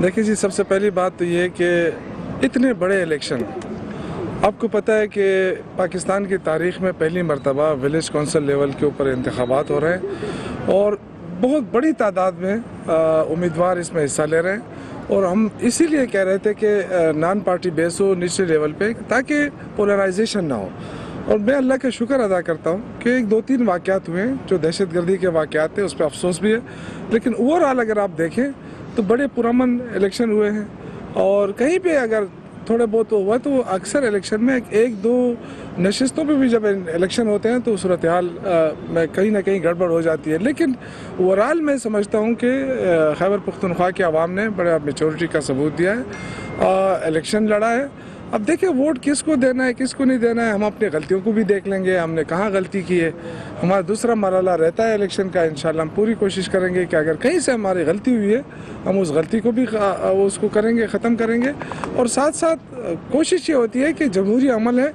देखिए जी, सबसे पहली बात तो ये कि इतने बड़े इलेक्शन, आपको पता है कि पाकिस्तान की तारीख़ में पहली मरतबा विलेज कौंसिल लेवल के ऊपर इंतखाबात हो रहे हैं और बहुत बड़ी तादाद में उम्मीदवार इसमें हिस्सा ले रहे हैं। और हम इसीलिए कह रहे थे कि नॉन पार्टी बेस हो निचले लेवल पे, ताकि पोलराइजेशन ना हो। और मैं अल्लाह का शुक्र अदा करता हूँ कि एक दो तीन वाक़यात हुए हैं जो दहशतगर्दी के वाक़यात थे, उस पर अफसोस भी है, लेकिन ओवरऑल अगर आप देखें तो बड़े पुरअमन इलेक्शन हुए हैं। और कहीं पे अगर थोड़े बहुत हुआ तो अक्सर इलेक्शन में एक दो नशिस्तों पे भी जब इलेक्शन होते हैं तो सूरत हाल में कहीं ना कहीं गड़बड़ हो जाती है। लेकिन ओवरऑल मैं समझता हूँ कि खैबर पख्तूनख्वा की आवाम ने बड़ा मेचोरिटी का सबूत दिया है, इलेक्शन लड़ा है। अब देखिए वोट किसको देना है किसको नहीं देना है, हम अपनी गलतियों को भी देख लेंगे, हमने कहाँ गलती की है। हमारा दूसरा मरहला रहता है इलेक्शन का, इंशाल्लाह हम पूरी कोशिश करेंगे कि अगर कहीं से हमारी गलती हुई है हम उस गलती को भी उसको करेंगे, ख़त्म करेंगे। और साथ साथ कोशिश ये होती है कि जमहूरी अमल है,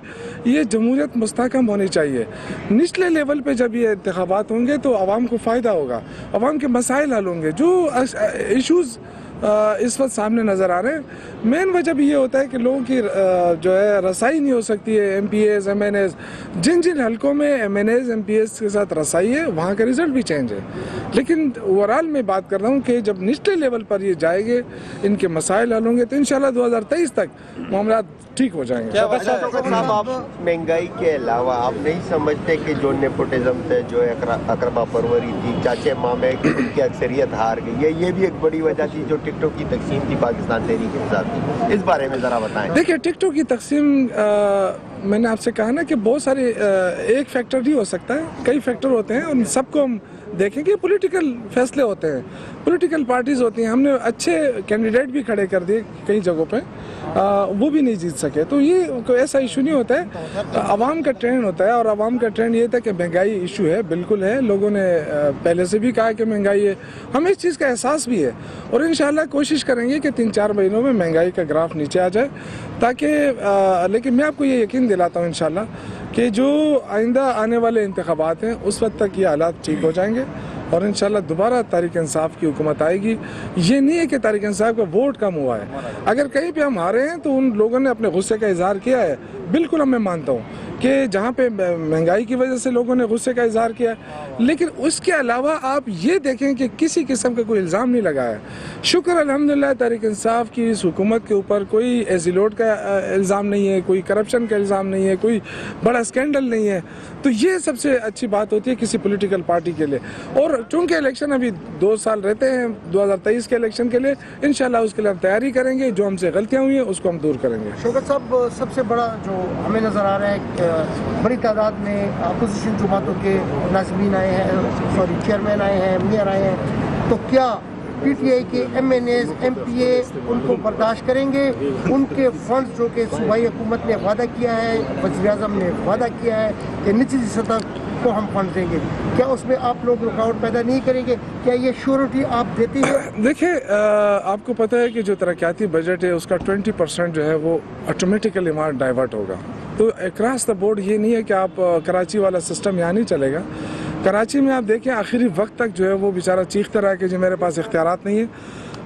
ये जमहूरियत मुस्तहकम होनी चाहिए। निचले लेवल पे जब ये इंतखाबात होंगे तो आवाम को फ़ायदा होगा, आवाम के मसाइल हल होंगे। जो इशूज़ इस वक्त सामने नज़र आ रहे हैं, मेन वजह भी ये होता है कि लोगों की जो है रसाई नहीं हो सकती है। MPAs MNAs जिन जिन हलकों में MNAs MPAs के साथ रसाई है वहाँ का रिज़ल्ट भी चेंज है। लेकिन ओवरऑल मैं बात कर रहा हूँ कि जब निचले लेवल पर ये जाएंगे, इनके मसाइल हल होंगे तो इंशाल्लाह 2023 तक मामला ठीक हो जाएंगे। क्या साहब, आप महंगाई के अलावा आप नहीं समझते कि जो नेपोटिज्म से जो अकरबा परवरी थी, चाचे मामे की अक्सरियत हार गई है, ये भी एक बड़ी वजह थी जो टिकटों की तकसीम थी पाकिस्तान तहरीक इंसाफ की? इस बारे में ज़रा बताएं। देखिए टिकटों की तकसीम मैंने आपसे कहा ना कि बहुत सारे एक फैक्टर नहीं हो सकता है, कई फैक्टर होते हैं। उन सबको हम देखेंगे, पॉलिटिकल फैसले होते हैं, पॉलिटिकल पार्टीज होती हैं। हमने अच्छे कैंडिडेट भी खड़े कर दिए कई जगहों पे, वो भी नहीं जीत सके। तो ये कोई ऐसा इशू नहीं होता है, आवाम का ट्रेंड होता है। और आवाम का ट्रेंड ये था कि महंगाई इशू है, बिल्कुल है, लोगों ने पहले से भी कहा कि महंगाई है, हमें इस चीज़ का एहसास भी है। और इंशाल्लाह कोशिश करेंगे कि 3-4 महीनों में महंगाई का ग्राफ नीचे आ जाए, ताकि लेकिन मैं आपको ये यकीन दिलाता हूँ इंशाल्लाह कि जो आइंदा आने वाले इंतखाबात हैं उस वक्त तक ये हालात ठीक हो जाएंगे और इंशाल्लाह दोबारा तहरीक इंसाफ की हुकूमत आएगी। ये नहीं है कि तहरीक इंसाफ का वोट कम हुआ है, अगर कहीं पे हम हारे हैं तो उन लोगों ने अपने गुस्से का इजहार किया है, बिल्कुल मैं मानता हूँ कि जहाँ पे महंगाई की वजह से लोगों ने गुस्से का इजहार किया है। लेकिन उसके अलावा आप ये देखें कि किसी किस्म का कोई इल्ज़ाम नहीं लगाया। शुक्र अल्हम्दुलिल्लाह तहरीक इंसाफ की इस हुकूमत के ऊपर कोई एजिलोट का इल्ज़ाम नहीं है, कोई करप्शन का इल्ज़ाम नहीं है, कोई बड़ा स्कैंडल नहीं है। तो ये सबसे अच्छी बात होती है किसी पॉलिटिकल पार्टी के लिए। और चूँकि इलेक्शन अभी 2 साल रहते हैं 2023 के इलेक्शन के लिए, इंशाल्लाह उसके लिए हम तैयारी करेंगे, जो हमसे गलतियाँ हुई हैं उसको हम दूर करेंगे। शौकत साहब, सबसे बड़ा जो हमें नज़र आ रहा है बड़ी तादाद में अपोजिशन जमातों के नाज़मीन आए हैं, सॉरी चेयरमैन आए हैं, मेयर आए हैं, तो क्या PTI के MNAs MPA उनको बर्दाश्त करेंगे? उनके फंड्स जो कि सूबाई हुकूमत ने वादा किया है, वज़ीर-ए-आज़म ने वादा किया है कि निचली सतह को हम फंड देंगे, क्या उसमें आप लोग रुकावट पैदा नहीं करेंगे? क्या ये श्योरिटी आप देती हैं? देखिए आपको पता है कि जो तरक्याती बजट है उसका 20% जो है वो ऑटोमेटिकली वहाँ डाइवर्ट होगा। तो अक्रॉस द बोर्ड ये नहीं है कि आप कराची वाला सिस्टम यहाँ नहीं चलेगा। कराची में आप देखें आखिरी वक्त तक जो है वो बेचारा चीखता रहा कि जो मेरे पास इख्तियारात नहीं है।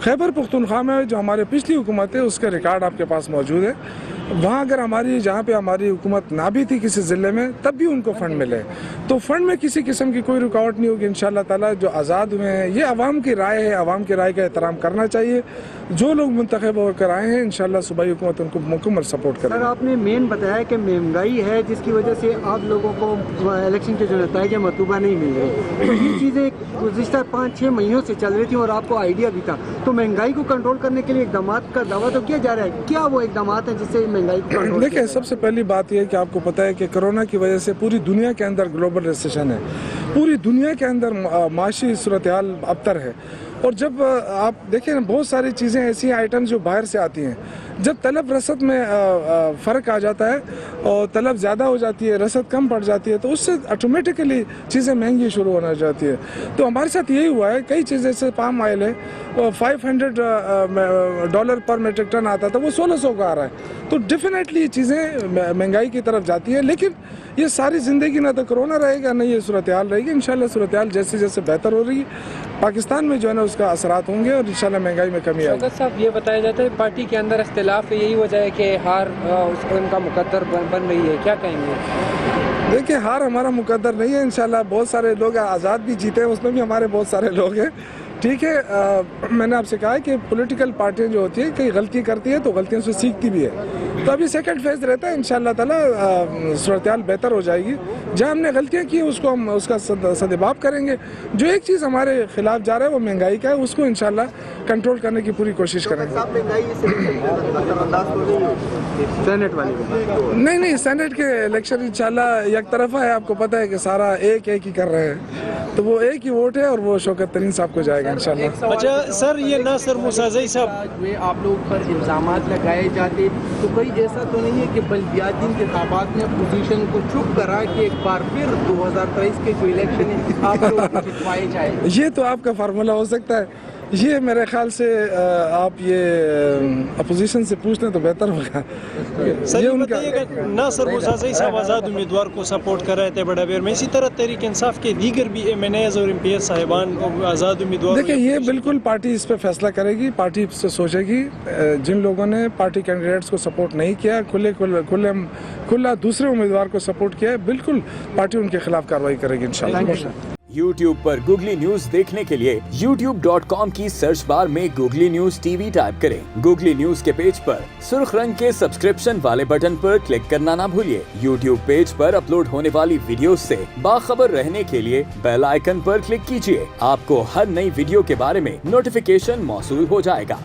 खैबर पख्तूनख्वा में जो हमारे पिछली हुकूमत है उसका रिकॉर्ड आपके पास मौजूद है। वहाँ अगर जहाँ पे हमारी हुकूमत ना भी थी किसी ज़िले में, तब भी उनको फ़ंड मिले। तो फ़ंड में किसी किस्म की कोई रुकावट नहीं होगी इंशाअल्लाह ताला। जो आज़ाद हुए हैं ये आवाम की राय है, आवाम की राय का एहतराम करना चाहिए। जो लोग मुंतखब होकर आए हैं इंशाअल्लाह सूबाई हुकूमत उनको मुकम्मल सपोर्ट करेगी। सर, आपने मेन बताया कि महंगाई है जिसकी वजह से आप लोगों को इलेक्शन के जो नतीजे मतलूबा नहीं मिल रहे। तो ये चीज़ें गुज़िश्ता 5-6 महीनों से चल रही थी और आपको आइडिया भी था। तो महंगाई को कंट्रोल करने के लिए इक़दाम का दावा तो किया जा रहा है, क्या वो इक़दाम है जिससे महंगाई को कंट्रोल? देखिए सबसे पहली बात यह है कि आपको पता है कि कोरोना की वजह से पूरी दुनिया के अंदर ग्लोबल रिसेशन है, पूरी दुनिया के अंदर माशी सूरत हाल अबतर है। और जब आप देखें ना बहुत सारी चीज़ें ऐसी आइटम्स जो बाहर से आती हैं, जब तलब रसद में फ़र्क आ जाता है और तलब ज़्यादा हो जाती है, रसद कम पड़ जाती है, तो उससे ऑटोमेटिकली चीज़ें महंगी शुरू होना जाती है। तो हमारे साथ यही हुआ है, कई चीज़ें जैसे पाम ऑयल है $500 पर मेट्रिक टन आता था, वो 1600 का आ रहा है। तो डेफिनेटली ये चीज़ें महंगाई की तरफ जाती है। लेकिन ये सारी ज़िंदगी ना तो कोरोना रहेगा ना ये सूरत हाल रहेगी। इंशाल्लाह सूरत हाल जैसे जैसे बेहतर हो रही है पाकिस्तान में जो है ना उसका असरात होंगे और इंशाल्लाह महंगाई में कमी आएगी। शौकत साहब, ये बताया जाता है पार्टी के अंदर इख्तिलाफ है, यही वजह है कि हार उसको उनका मुकद्दर बन रही है, क्या कहेंगे? देखिए, हार हमारा मुकद्दर नहीं है इंशाल्लाह। बहुत सारे लोग आज़ाद भी जीते हैं, उसमें भी हमारे बहुत सारे लोग हैं। ठीक है, मैंने आपसे कहा है कि पॉलिटिकल पार्टियां जो होती है कई गलती करती है तो गलतियों से सीखती भी है। तो अभी सेकंड फेज रहता है, इंशाल्लाह ताला सूरत-ए-हाल बेहतर हो जाएगी। जहाँ हमने गलतियाँ की उसको हम उसका सद्भाव करेंगे। जो एक चीज़ हमारे खिलाफ जा रहा है वो महंगाई का है, उसको इंशाल्लाह कंट्रोल करने की पूरी कोशिश करेंगे। सेनेट वाली नहीं, सेनेट के इलेक्शन इंशाल्लाह एक तरफा है। आपको पता है कि सारा एक ही कर रहे हैं, तो वो एक ही वोट है और वो शौकत तरीन साहब को जाएगा इंशाल्लाह। अच्छा सर, ये नासिर मुसाज़ई साहब में आप लोग पर इल्ज़ामात लगाए जाते, तो कहीं ऐसा तो नहीं है कि बल्दियाती इंतखाबात में अपोजिशन को चुप करा कि एक बार फिर 2023 के जो इलेक्शन है आप लोग को जितवाए जाए? ये तो आपका फार्मूला हो सकता है। ये मेरे ख्याल से आप ये अपोजिशन से पूछ लें तो बेहतर होगा। सर, ये बताइएगा, नासिर मुसाज़ई साहब आज़ाद उम्मीदवार को सपोर्ट कर रहे थे बड़ाबेर में, इसी तरह तहरीक इंसाफ के दीगर भी MNAs और MPs साहिबान आज़ाद उम्मीदवार। देखिए, ये बिल्कुल पार्टी इस पर फैसला करेगी, पार्टी से सोचेगी। जिन लोगों ने पार्टी कैंडिडेट्स को सपोर्ट नहीं किया, खुला दूसरे उम्मीदवार को सपोर्ट किया है, बिल्कुल पार्टी उनके खिलाफ कार्रवाई करेगी इंशाल्लाह। YouTube पर गूगली न्यूज देखने के लिए youtube.com की सर्च बार में गूगली न्यूज TV टाइप करें। गूगली न्यूज के पेज पर सुर्ख रंग के सब्सक्रिप्शन वाले बटन पर क्लिक करना ना भूलिए। YouTube पेज पर अपलोड होने वाली वीडियोस से बाखबर रहने के लिए बेल आइकन पर क्लिक कीजिए। आपको हर नई वीडियो के बारे में नोटिफिकेशन मौसूल हो जाएगा।